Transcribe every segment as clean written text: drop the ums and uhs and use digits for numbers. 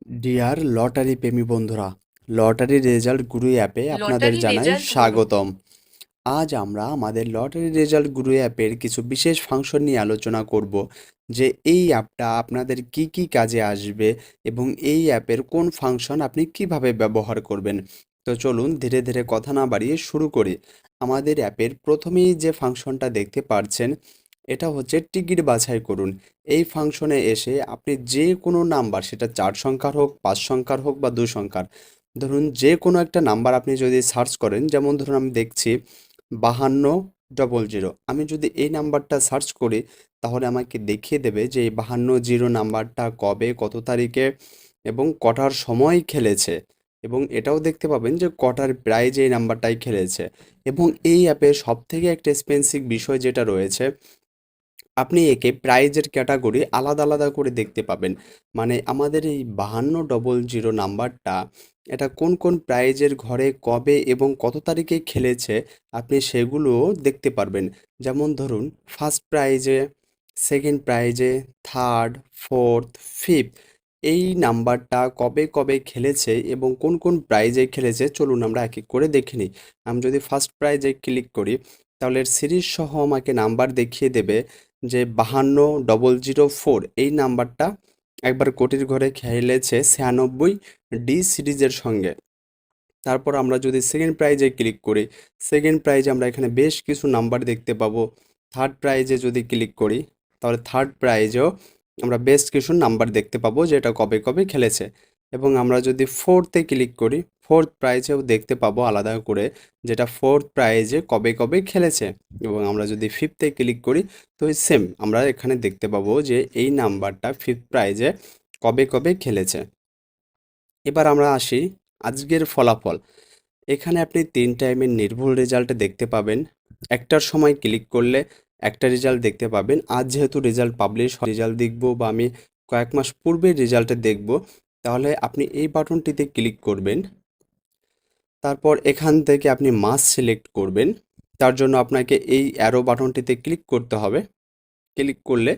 Dear lottery প্রেমী বন্ধুরা, lottery result গুরু অ্যাপে আপনাদের লটারি জানাই রেজাল্ট গুরু। স্বাগতম। আজ আমরা আমাদের লটারি রেজাল্ট গুরু অ্যাপের কিছু বিশেষ ফাংশন নিয়ে আলোচনা করব, যে এই অ্যাপটা আপনাদের কি কি কাজে আসবে এবং এই অ্যাপের কোন ফাংশন আপনি কিভাবে ব্যবহার করবেন। তো চলুন ধীরে ধীরে কথা না বাড়িয়ে শুরু করি। আমাদের অ্যাপের প্রথমেই যে ফাংশনটা দেখতে পাচ্ছেন, এটা হচ্ছে টিকিট বাছাই করুন। এই ফাংশনে এসে আপনি যে কোনো নাম্বার, সেটা 4 সংখ্যার হোক, 5 সংখ্যার হোক বা 2 সংখ্যার, ধরুন যে কোনো একটা নাম্বার আপনি যদি সার্চ করেন, যেমন ধরুন আমি দেখছি 5200, আমি যদি এই নাম্বারটা সার্চ করি, তাহলে আমাকে দেখিয়ে দেবে যে এই 52 নাম্বারটা কবে, কত তারিখে এবং কটার সময় খেলেছে। এবং এটাও দেখতে পাবেন যে কটার প্রাইজে এই নাম্বারটাই খেলেছে। এবং এই অ্যাপে সবথেকে একটা এক্সপেন্সিভ বিষয় যেটা রয়েছে, আপনি একে প্রাইজের ক্যাটাগরি আলাদা আলাদা করে দেখতে পাবেন। মানে আমাদের এই 5200 নাম্বারটা, এটা কোন কোন প্রাইজের ঘরে কবে এবং কত তারিখে খেলেছে, আপনি সেগুলো দেখতে পারবেন। যেমন ধরুন ফার্স্ট প্রাইজে, সেকেন্ড প্রাইজে, থার্ড, ফোর্থ, ফিফথ, এই নাম্বারটা কবে কবে খেলেছে এবং কোন কোন প্রাইজে খেলেছে, চলুন আমরা এক এক করে দেখে নিই। আমি যদি ফার্স্ট প্রাইজে ক্লিক করি, তাহলে সিরিজ সহ আমাকে নাম্বার দেখিয়ে দেবে যে 52,004 এই নাম্বারটা একবার কোটির ঘরে খেলেছে 96 ডি সিরিজের সঙ্গে। তারপর আমরা যদি সেকেন্ড প্রাইজে ক্লিক করি, সেকেন্ড প্রাইজে আমরা এখানে বেশ কিছু নাম্বার দেখতে পাবো। থার্ড প্রাইজে যদি ক্লিক করি, তাহলে থার্ড প্রাইজেও আমরা বেশ কিছু নাম্বার দেখতে পাবো যেটা কবে কবে খেলেছে। এবং আমরা যদি ফোর্থে ক্লিক করি, ফোর্থ প্রাইজেও দেখতে পাবো আলাদা করে যেটা ফোর্থ প্রাইজে কবে কবে খেলেছে। এবং আমরা যদি ফিফথে ক্লিক করি, তো সেম আমরা এখানে দেখতে পাবো যে এই নাম্বারটা ফিফথ প্রাইজে কবে কবে খেলেছে। এবার আমরা আসি আজকের ফলাফল। এখানে আপনি 3 টাইমের নির্ভুল রেজাল্ট দেখতে পাবেন। একটার সময় ক্লিক করলে একটা রেজাল্ট দেখতে পাবেন। আজ যেহেতু রেজাল্ট পাবলিশ রেজাল্ট দেখব, বা আমি কয়েক মাস পূর্বের রেজাল্টে দেখব, তাহলে আপনি এই বাটনটিতে ক্লিক করবেন। তারপর এখান থেকে আপনি মাস সিলেক্ট করবেন। তার জন্য আপনাকে এই অ্যারো বাটনটিতে ক্লিক করতে হবে। ক্লিক করলে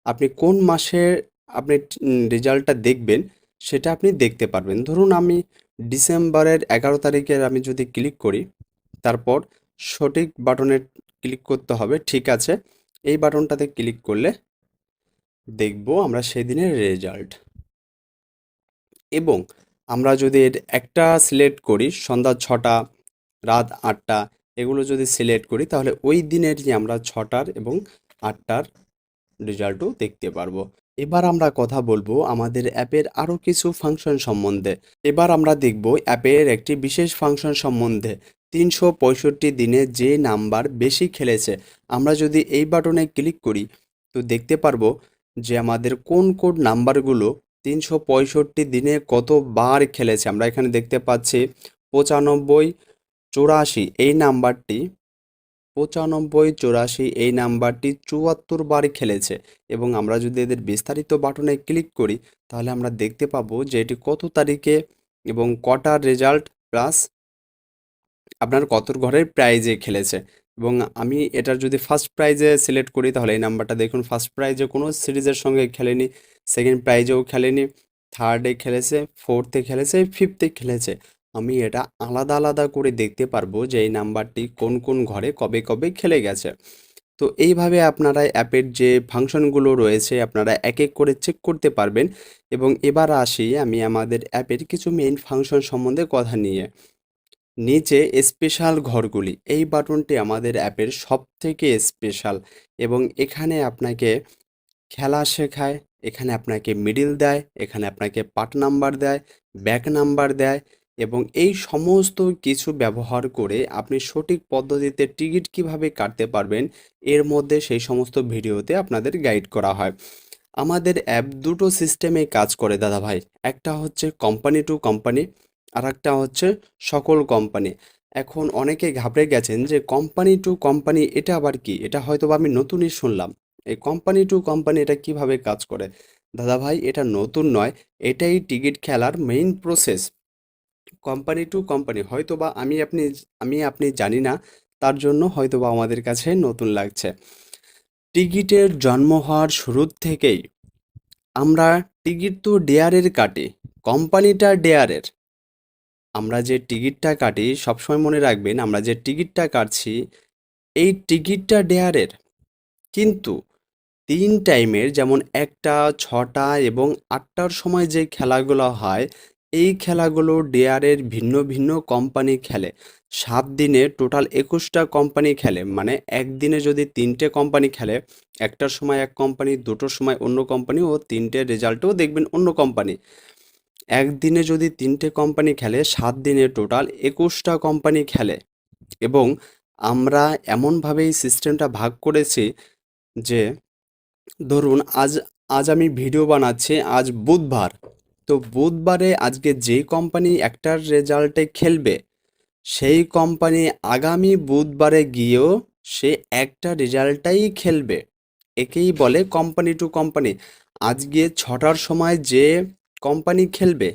আপনি কোন মাসের আপনি রেজাল্টটা দেখবেন সেটা আপনি দেখতে পারবেন। ধরুন আমি ডিসেম্বরের 11 তারিখের আমি যদি ক্লিক করি, তারপর সঠিক বাটনে ক্লিক করতে হবে, ঠিক আছে। এই বাটনটাতে ক্লিক করলে দেখব আমরা সেদিনের রেজাল্ট। এবং আমরা যদি এর একটা সিলেক্ট করি, সন্ধ্যা 6টা, রাত 8টা, এগুলো যদি সিলেক্ট করি, তাহলে ওই দিনেরই আমরা 6টার এবং 8টার রেজাল্টও দেখতে পারবো। এবার আমরা কথা বলবো আমাদের অ্যাপের আরও কিছু ফাংশন সম্বন্ধে। এবার আমরা দেখব অ্যাপের একটি বিশেষ ফাংশন সম্বন্ধে, 365 দিনে যে নাম্বার বেশি খেলেছে। আমরা যদি এই বাটনে ক্লিক করি, তো দেখতে পারবো যে আমাদের কোন কোন নাম্বারগুলো 365 দিনে কতবার খেলেছে। আমরা এখানে দেখতে পাচ্ছি 9584 এই নাম্বারটি, 9584 এই নাম্বারটি 74 বার খেলেছে। এবং আমরা যদি এদের বিস্তারিত বাটনে ক্লিক করি, তাহলে আমরা দেখতে পাবো যে এটি কত তারিখে এবং কটার রেজাল্ট, প্লাস আপনার কত ঘরের প্রাইজে খেলেছে। এবং আমি এটার যদি ফার্স্ট প্রাইজে সিলেক্ট করি, তাহলে এই নাম্বারটা দেখুন ফার্স্ট প্রাইজে কোনো সিরিজের সঙ্গে খেলেনি, সেকেন্ড প্রাইজেও খেলেনি, থার্ডে খেলেছে, ফোর্থে খেলেছে, ফিফথে খেলেছে। আমি এটা আলাদা আলাদা করে দেখতে পারবো যে এই নাম্বারটি কোন কোন ঘরে কবে কবে খেলে গেছে। তো এইভাবে আপনারা অ্যাপের যে ফাংশনগুলো রয়েছে আপনারা এক এক করে চেক করতে পারবেন। এবং এবার আসি আমি আমাদের অ্যাপের কিছু মেইন ফাংশন সম্বন্ধে কথা নিয়ে। নিচে স্পেশাল ঘরগুলি, এই বাটনটি আমাদের অ্যাপের সবথেকে স্পেশাল। এবং এখানে আপনাকে খেলা শেখায়, এখানে আপনাকে মিডল দেয়, এখানে আপনাকে পার্ট নাম্বার দেয়, ব্যাক নাম্বার দেয়। এবং এই সমস্ত কিছু ব্যবহার করে আপনি সঠিক পদ্ধতিতে টিকিট কিভাবে কাটতে পারবেন, এর মধ্যে সেই সমস্ত ভিডিওতে আপনাদের গাইড করা হয়। আমাদের অ্যাপ দুটো সিস্টেমে কাজ করে দাদা ভাই। একটা হচ্ছে কোম্পানি টু কোম্পানি, আর একটা হচ্ছে সকল কোম্পানি। এখন অনেকে ঘাবড়ে গেছেন যে কোম্পানি টু কোম্পানি এটা আবার কি, এটা হয়তো বা আমি নতুনই শুনলাম। এই কোম্পানি টু কোম্পানি এটা কিভাবে কাজ করে? দাদা ভাই এটা নতুন নয়, এটাই টিকিট খেলার main process. Company to company হয়তো বা আমি আপনি জানি না, তার জন্য হয়তো বা আমাদের কাছে নতুন লাগছে। টিকিটের জন্ম হওয়ার শুরুর থেকেই আমরা টিকিট তো ডেয়ারের কাটি, কোম্পানিটা ডেয়ারের। আমরা যে টিকিটটা কাটি সবসময় মনে রাখবেন, আমরা যে টিকিটটা কাটছি এই টিকিটটা ডেয়ারের, কিন্তু ৩ টাইমের যেমন ১টা, ৬টা এবং ৮টার সময় যে খেলাগুলো হয়, এই খেলাগুলো ডেয়ারের ভিন্ন ভিন্ন কোম্পানি খেলে। ৭ দিনে টোটাল ২১টা কোম্পানি খেলে। মানে একদিনে যদি ৩টে কোম্পানি খেলে, ১টার সময় এক কোম্পানি, ২টোর সময় অন্য কোম্পানি ও ৩টের রেজাল্টেও দেখবেন অন্য কোম্পানি। একদিনে যদি ৩টে কোম্পানি খেলে, ৭ দিনে টোটাল ২১টা কোম্পানি খেলে। এবং আমরা এমনভাবে এই সিস্টেমটা ভাগ করেছি যে ধরুন আজ আমি ভিডিও বানাচ্ছি, আজ বুধবার। তো বুধবারে আজকে যেই কোম্পানি একটার রেজাল্টে খেলবে, সেই কোম্পানি আগামী বুধবারে গিয়েও সে একটা রেজাল্টটাই খেলবে। একেই বলে কোম্পানি টু কোম্পানি। আজকে ৬টার সময় যে কোম্পানি খেলবে,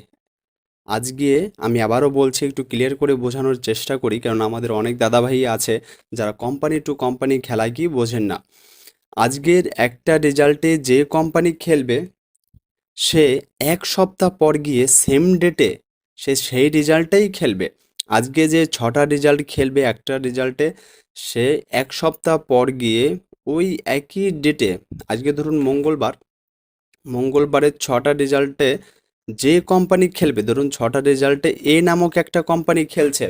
আজকে আমি আবারও বলছি, একটু ক্লিয়ার করে বোঝানোর চেষ্টা করি, কারণ আমাদের অনেক দাদাভাই আছে যারা কোম্পানি টু কোম্পানি খেলা কি বোঝেন না। আজকের একটা রেজাল্টে যে কোম্পানি খেলবে, সে ১ সপ্তাহ পর গিয়ে সেম ডেটে সে সেই রেজাল্টটাই খেলবে। আজকে যে ৬টা রেজাল্ট খেলবে একটা রেজাল্টে, সে ১ সপ্তাহ পর গিয়ে ওই একই ডেটে, আজকে ধরুন মঙ্গলবার, মঙ্গলবারের ৬টা রেজাল্টে যে কোম্পানি খেলবে, ধরুন ৬টা রেজাল্টে এ নামক একটা কোম্পানি খেলছে,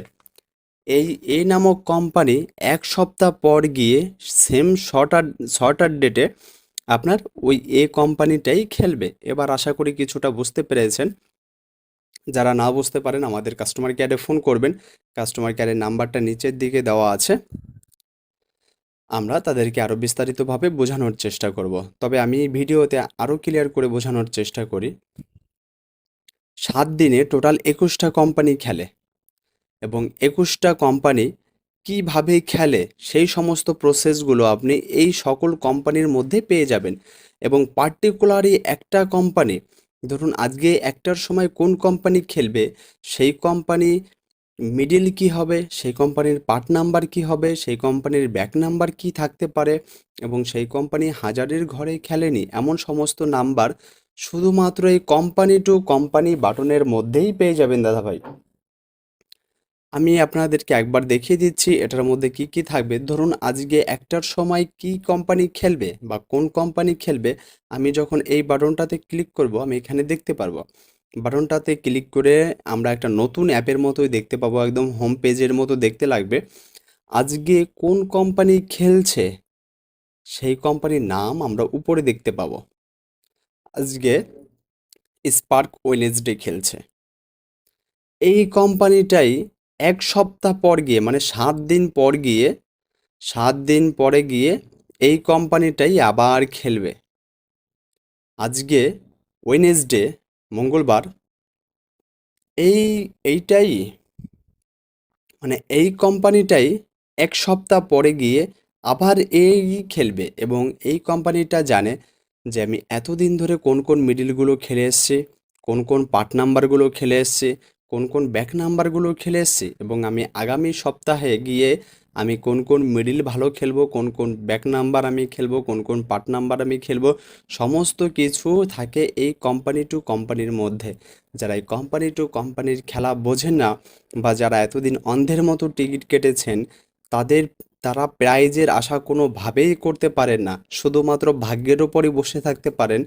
এই এ নামক কোম্পানি ১ সপ্তাহ পর গিয়ে সেম ছটার ডেটে আপনার ওই এ কোম্পানিটাই খেলবে। এবার আশা করি কিছুটা বুঝতে পেরেছেন। যারা না বুঝতে পারেন আমাদের কাস্টমার কেয়ারে ফোন করবেন। কাস্টমার কেয়ারের নাম্বারটা নিচের দিকে দেওয়া আছে। আমরা তাদেরকে আরও বিস্তারিতভাবে বোঝানোর চেষ্টা করব। তবে আমি এই ভিডিওতে আরও ক্লিয়ার করে বোঝানোর চেষ্টা করি। ৭ দিনে টোটাল ২১টা কোম্পানি খেলে এবং ২১টা কোম্পানি কিভাবে খেলে সেই সমস্ত প্রসেসগুলো আপনি এই সকল কোম্পানির মধ্যে পেয়ে যাবেন। এবং পার্টিকুলারই একটা কোম্পানি, ধরুন আজকে একটার সময় কোন কোম্পানি খেলবে, সেই কোম্পানি মিডিল কি হবে, সেই কোম্পানির পার্ট নাম্বার কি হবে, সেই কোম্পানির ব্যাক নাম্বার কি থাকতে পারে, এবং সেই কোম্পানি হাজারের ঘরে খেলেনি এমন সমস্ত নাম্বার শুধুমাত্র এই কোম্পানি টু কোম্পানি বাটনের মধ্যেই পেয়ে যাবেন দাদাভাই। আমি আপনাদেরকে একবার দেখিয়ে দিচ্ছি এটার মধ্যে কি কি থাকবে। ধরুন আজকে একটার সময় কি কোম্পানি খেলবে বা কোন কোম্পানি খেলবে, আমি যখন এই বাটনটাতে ক্লিক করব আমি এখানে দেখতে পারবো। বাটনটাতে ক্লিক করে আমরা একটা নতুন অ্যাপের মতোই দেখতে পাবো, একদম হোম পেজের মতো দেখতে লাগবে। আজকে কোন কোম্পানি খেলছে সেই কোম্পানির নাম আমরা উপরে দেখতে পাবো। আজকে স্পার্ক ওয়েনেসডে খেলছে, এই কোম্পানিটাই ১ সপ্তাহ পর গিয়ে, মানে ৭ দিন পর গিয়ে, ৭ দিন পরে গিয়ে এই কোম্পানিটাই আবার খেলবে। আজকে ওয়েনেসডে, মঙ্গলবার, এই এইটাই মানে এই কোম্পানিটাই ১ সপ্তাহ পরে গিয়ে আবার এই খেলবে। এবং এই কোম্পানিটা জানে যে আমি এতদিন ধরে কোন কোন মিডলগুলো খেলে এসছি, কোন কোন পার্ট নাম্বারগুলো খেলে এসছি, কোন কোন ব্যাক নাম্বারগুলো খেলে এসছি, এবং আমি আগামী সপ্তাহে গিয়ে আমি কোন কোন মিডল ভালো খেলবো, কোন কোন ব্যাক নাম্বার আমি খেলবো, কোন কোন পার্ট নাম্বার আমি খেলবো, সমস্ত কিছু থাকে এই কোম্পানি টু কোম্পানির মধ্যে। যারা এই কোম্পানি টু কোম্পানির খেলা বোঝেন না বা যারা এতদিন অন্ধের মতো টিকিট কেটেছেন, তাদের তারা প্রাইজের আশা কোনোভাবেই করতে পারেন না। শুধুমাত্র ভাগ্যের ওপরই বসে থাকতে পারেন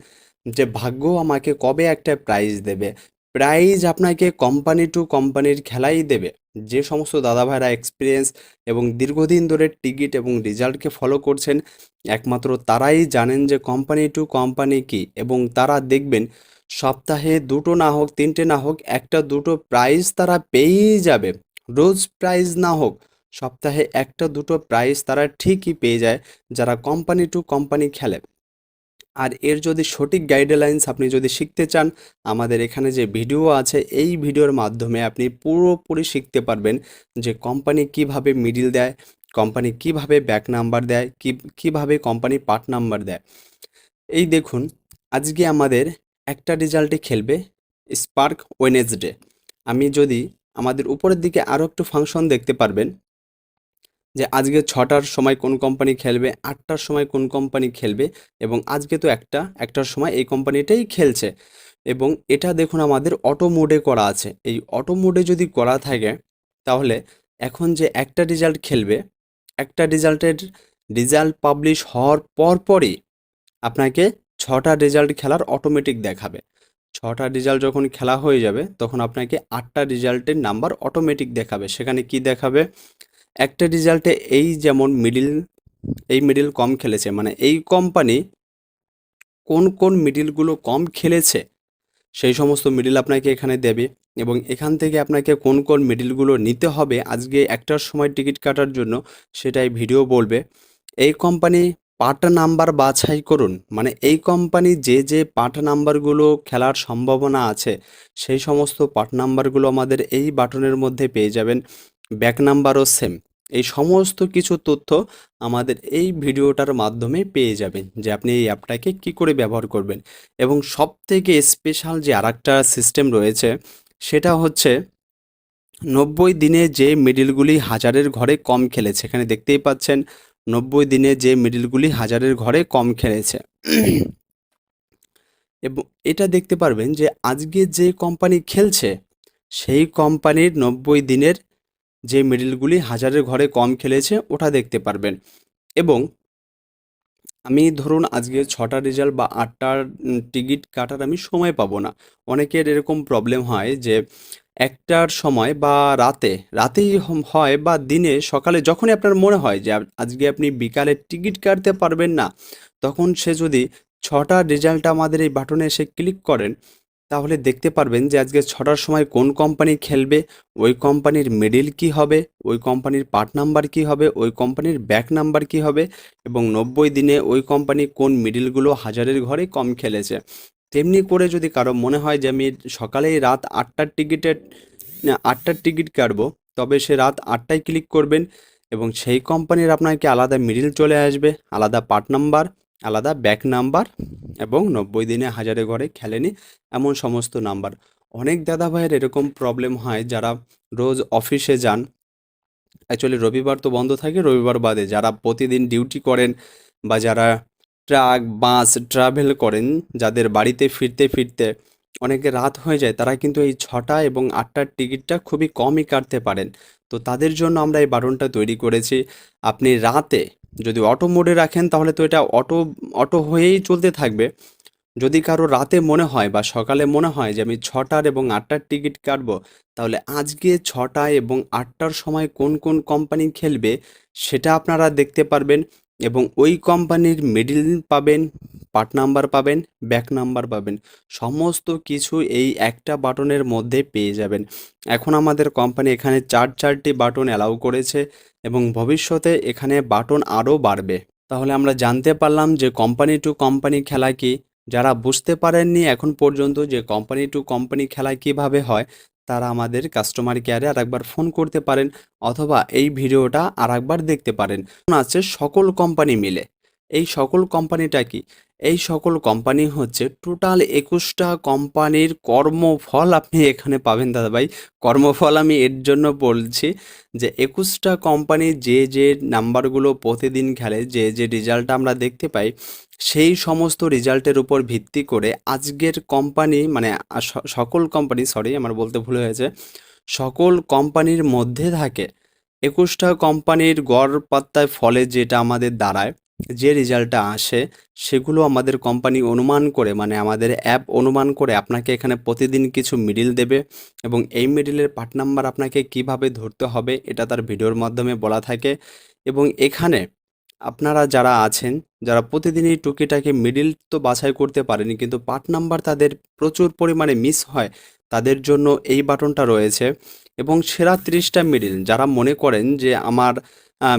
যে ভাগ্য আমাকে কবে একটা প্রাইজ দেবে। প্রাইজ আপনাকে কোম্পানি টু কোম্পানির খেলাই দেবে। যে সমস্ত দাদাভাইরা এক্সপিরিয়েন্স এবং দীর্ঘদিন ধরে টিকিট এবং রেজাল্টকে ফলো করছেন, একমাত্র তারাই জানেন যে কোম্পানি টু কোম্পানি কী। এবং তারা দেখবেন সপ্তাহে ২টো না হোক, ৩টে না হোক, ১টা ২টো প্রাইজ তারা পেয়েই যাবে। রোজ প্রাইজ না হোক, সপ্তাহে ১টা ২টো প্রাইজ তারা ঠিকই পেয়ে যায় যারা কোম্পানি টু কোম্পানি খেলে। আর এর যদি সঠিক গাইডলাইন্স আপনি যদি শিখতে চান, আমাদের এখানে যে ভিডিও আছে এই ভিডিওর মাধ্যমে আপনি পুরোপুরি শিখতে পারবেন যে কোম্পানি কিভাবে মিডিল দেয়, কোম্পানি কিভাবে ব্যাক নাম্বার দেয়, কিভাবে কোম্পানি পার্ট নাম্বার দেয়। এই দেখুন আজকে আমাদের একটা রেজাল্টে খেলবে স্পার্ক ওয়েনেসডে। আমি যদি আমাদের উপরের দিকে আরও একটু ফাংশন দেখতে পারবেন যে আজকে ৬টার সময় কোন কোম্পানি খেলবে, ৮টার সময় কোন কোম্পানি খেলবে, এবং আজকে তো একটার সময় এই কোম্পানিটাই খেলছে। এবং এটা দেখুন আমাদের অটো মোডে করা আছে। এই অটো মোডে যদি করা থাকে তাহলে এখন যে একটা রেজাল্ট খেলবে, একটা রেজাল্ট পাবলিশ হওয়ার পরপরই আপনাকে ৬টা রেজাল্ট খেলার অটোমেটিক দেখাবে। ৬টা রেজাল্ট যখন খেলা হয়ে যাবে তখন আপনাকে ৮টা রেজাল্টের নাম্বার অটোমেটিক দেখাবে। সেখানে কি দেখাবে? একটা রেজাল্টে এই মিডল কম খেলেছে, মানে এই কোম্পানি কোন কোন মিডলগুলো কম খেলেছে সেই সমস্ত মিডল আপনাকে এখানে দেবে এবং এখান থেকে আপনাকে কোন কোন মিডলগুলো নিতে হবে আজকে একটার সময় টিকিট কাটার জন্য সেটাই ভিডিও বলবে। এই কোম্পানি পার্ট নাম্বার বাছাই করুন, মানে এই কোম্পানি যে যে পার্ট নাম্বারগুলো খেলার সম্ভাবনা আছে সেই সমস্ত পার্ট নাম্বারগুলো আমাদের এই বাটনের মধ্যে পেয়ে যাবেন। ব্যাক নাম্বারও সেম। এই সমস্ত কিছু তথ্য আমাদের এই ভিডিওটার মাধ্যমে পেয়ে যাবেন যে আপনি এই অ্যাপটাকে কী করে ব্যবহার করবেন। এবং সবথেকে স্পেশাল যে আরেকটা সিস্টেম রয়েছে সেটা হচ্ছে ৯০ দিনে যে মিডলগুলি হাজারের ঘরে কম খেলেছে, এখানে দেখতেই পাচ্ছেন ৯০ দিনে যে মিডলগুলি হাজারের ঘরে কম খেলেছে। এবং এটা দেখতে পারবেন যে আজকে যে কোম্পানি খেলছে সেই কোম্পানির ৯০ দিনের যে মিডলগুলি হাজারের ঘরে কম খেলেছে ওটা দেখতে পারবেন। এবং আমি ধরুন আজকে ৬টা রেজাল্ট বা ৮টার টিকিট কাটার আমি সময় পাবো না। অনেকের এরকম প্রবলেম হয় যে একটার সময় বা রাতেই হয় বা দিনে সকালে যখনই আপনার মনে হয় যে আজকে আপনি বিকালে টিকিট কাটতে পারবেন না, তখন সে যদি ৬টা রেজাল্ট আমাদের এই বাটনে এসে ক্লিক করেন তাহলে দেখতে পারবেন যে আজকে ৬টার সময় কোন কোম্পানি খেলবে, ওই কোম্পানির মিডল কী হবে, ওই কোম্পানির পার্ট নাম্বার কী হবে, ওই কোম্পানির ব্যাক নাম্বার কী হবে এবং ৯০ দিনে ওই কোম্পানি কোন মিডলগুলো হাজারের ঘরে কম খেলেছে। তেমনি করে যদি কারো মনে হয় যে আমি সকালেই রাত ৮টার টিকিট কাটবো, তবে সে রাত ৮টায় ক্লিক করবেন এবং সেই কোম্পানির আপনাকে আলাদা মিডল চলে আসবে, আলাদা পার্ট নাম্বার, আলাদা ব্যাক নাম্বার এবং ৯০ দিনে হাজারে ঘরে খেলেনি এমন সমস্ত নাম্বার। অনেক দাদাভাইয়ের এরকম প্রবলেম হয় যারা রোজ অফিসে যান, অ্যাকচুয়ালি রবিবার তো বন্ধ থাকে, রবিবার বাদে যারা প্রতিদিন ডিউটি করেন বা যারা ট্রাক, বাস ট্রাভেল করেন, যাদের বাড়িতে ফিরতে ফিরতে অনেকে রাত হয়ে যায়, তারা কিন্তু এই ৬টা এবং ৮টার টিকিটটা খুবই কমই কাটতে পারেন। তো তাদের জন্য আমরা এই বাটনটা তৈরি করেছি। আপনি রাতে যদি অটো মোডে রাখেন তাহলে তো এটা অটো হয়েই চলতে থাকবে। যদি কারো রাতে মনে হয় বা সকালে মনে হয় যে আমি ৬টার এবং ৮টার টিকিট কাটবো, তাহলে আজকে ৬টা এবং ৮টার সময় কোন কোন কোম্পানি খেলবে সেটা আপনারা দেখতে পারবেন এবং ওই কোম্পানির মিডল পাবেন, পার্ট নাম্বার পাবেন, ব্যাক নাম্বার পাবেন। সমস্ত কিছু এই একটা বাটনের মধ্যে পেয়ে যাবেন। এখন আমাদের কোম্পানি এখানে ৪টি বাটন অ্যালাউ করেছে এবং ভবিষ্যতে এখানে বাটন আরও বাড়বে। তাহলে আমরা জানতে পারলাম যে কোম্পানি টু কোম্পানি খেলা কি। যারা বুঝতে পারেননি এখন পর্যন্ত যে কোম্পানি টু কোম্পানি খেলা কিভাবে হয়, তারা আমাদের কাস্টমার কেয়ারে আরেকবার ফোন করতে পারেন অথবা এই ভিডিওটা আরেকবার দেখতে পারেন। আছে সকল কোম্পানি মিলে। এই সকল কোম্পানিটা কি? এই সকল কোম্পানি হচ্ছে টোটাল ২১টা কোম্পানির কর্মফল আপনি এখানে পাবেন দাদাভাই। কর্মফল আমি এর জন্য বলছি যে ২১টা কোম্পানি যে যে নাম্বারগুলো প্রতিদিন খেলে, যে যে রেজাল্টটা আমরা দেখতে পাই, সেই সমস্ত রেজাল্টের উপর ভিত্তি করে আজকের কোম্পানি মানে সকল কোম্পানি, সরি আমার বলতে ভুল হয়েছে, সকল কোম্পানির মধ্যে থাকে ২১টা কোম্পানির গড় পাত্তায় ফলে যেটা আমাদের দাঁড়ায়, যে রেজাল্টটা আসে সেগুলো আমাদের কোম্পানি অনুমান করে, মানে আমাদের অ্যাপ অনুমান করে আপনাকে এখানে প্রতিদিন কিছু মিডল দেবে এবং এই মিডলের পার্ট নাম্বার আপনাকে কিভাবে ধরতে হবে এটা তার ভিডিওর মাধ্যমে বলা থাকে। এবং এখানে আপনারা যারা আছেন, যারা প্রতিদিনই টুকিটাকি মিডল তো বাছাই করতে পারেনি কিন্তু পার্ট নাম্বার তাদের প্রচুর পরিমাণে মিস হয়, তাদের জন্য এই বাটনটা রয়েছে। এবং সেরা ৩০টা মিডল যারা মনে করেন যে আমার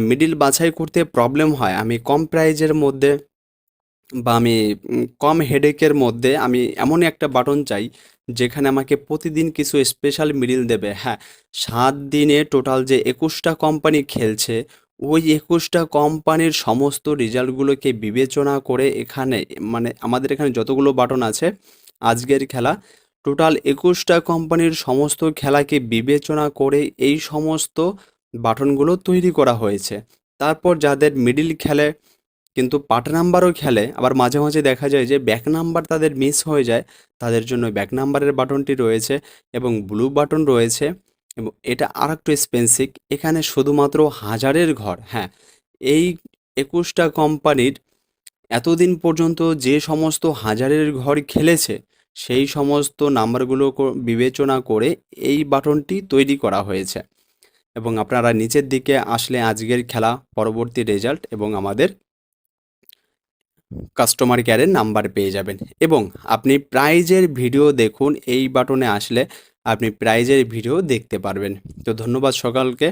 মিডল বাছাই করতে প্রবলেম হয়, আমি কম প্রাইজের মধ্যে বা আমি কম হেডেকের মধ্যে আমি এমনই একটা বাটন চাই যেখানে আমাকে প্রতিদিন কিছু স্পেশাল মিডল দেবে। হ্যাঁ, ৭ দিনে টোটাল যে ২১টা কোম্পানি খেলছে, ওই ২১টা কোম্পানির সমস্ত রেজাল্টগুলোকে বিবেচনা করে এখানে, মানে আমাদের এখানে যতগুলো বাটন আছে আজকের খেলা, টোটাল ২১টা কোম্পানির সমস্ত খেলাকে বিবেচনা করে এই সমস্ত বাটনগুলো তৈরি করা হয়েছে। তারপর যাদের মিডল খেলে কিন্তু পাট নাম্বারও খেলে, আবার মাঝে মাঝে দেখা যায় যে ব্যাক নাম্বার তাদের মিস হয়ে যায়, তাদের জন্য ব্যাক নাম্বারের বাটনটি রয়েছে এবং ব্লু বাটন রয়েছে। এবং এটা আর একটু স্পেসিফিক, এখানে শুধুমাত্র হাজারের ঘর, হ্যাঁ, এই 21টা কোম্পানির এতদিন পর্যন্ত যে সমস্ত হাজারের ঘর খেলেছে সেই সমস্ত নাম্বারগুলো বিবেচনা করে এই বাটনটি তৈরি করা হয়েছে। এবং আপনারা নিচের দিকে আসলে আজকের খেলা পরবর্তী রেজাল্ট এবং আমাদের কাস্টমার কেয়ারের নাম্বার পেয়ে যাবেন। এবং আপনি প্রাইজের ভিডিও দেখুন, এই বাটনে আসলে আপনি প্রাইজের ভিডিও দেখতে পারবেন। তো ধন্যবাদ সকলকে।